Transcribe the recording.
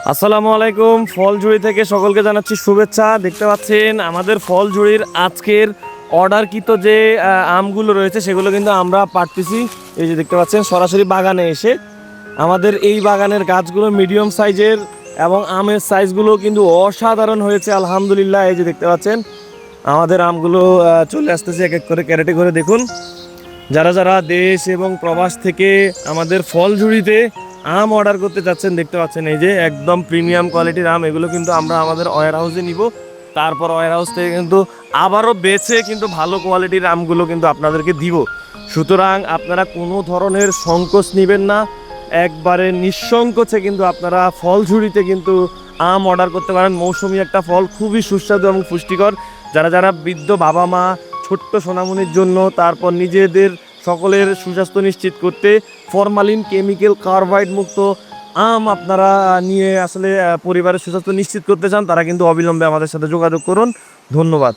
আসসালামু আলাইকুম। ফলঝুড়ি থেকে সকলকে জানাচ্ছি শুভেচ্ছা। দেখতে পাচ্ছেন আমাদের ফলঝুড়ির আজকের অর্ডারকৃত যে আমগুলো রয়েছে সেগুলো কিন্তু আমরা পাড়তেছি। এই যে দেখতে পাচ্ছেন সরাসরি বাগানে এসে আমাদের এই বাগানের গাছগুলো মিডিয়াম সাইজের এবং আমের সাইজগুলো কিন্তু অসাধারণ হয়েছে আলহামদুলিল্লাহ। এই যে দেখতে পাচ্ছেন আমাদের আমগুলো চলে আসতেছে এক এক করে ক্যারেটে করে। দেখুন যারা যারা দেশ এবং প্রবাস থেকে আমাদের ফলঝুড়িতে আম অর্ডার করতে চাচ্ছেন দেখতে পাচ্ছেন এই যে একদম প্রিমিয়াম কোয়ালিটির আম। এগুলো কিন্তু আমরা আমাদের ওয়্যার হাউসে নিব, তারপর ওয়্যার হাউস থেকে কিন্তু আবারও বেছে কিন্তু ভালো কোয়ালিটির আমগুলো কিন্তু আপনাদেরকে দিব। সুতরাং আপনারা কোনো ধরনের সংকোচ নেবেন না, একবারে নিঃসংকোচে কিন্তু আপনারা ফলঝুড়িতে কিন্তু আম অর্ডার করতে পারেন। মৌসুমি একটা ফল, খুবই সুস্বাদু এবং পুষ্টিকর। যারা যারা বৃদ্ধ বাবা মা, ছোট্ট সোনামণির জন্য, তারপর নিজেদের সকলের সুস্বাস্থ্য নিশ্চিত করতে ফরমালিন কেমিক্যাল কার্বাইড মুক্ত আম আপনারা নিয়ে আসলে পরিবারের সুস্বাস্থ্য নিশ্চিত করতে চান, তারা কিন্তু অবিলম্বে আমাদের সাথে যোগাযোগ করুন। ধন্যবাদ।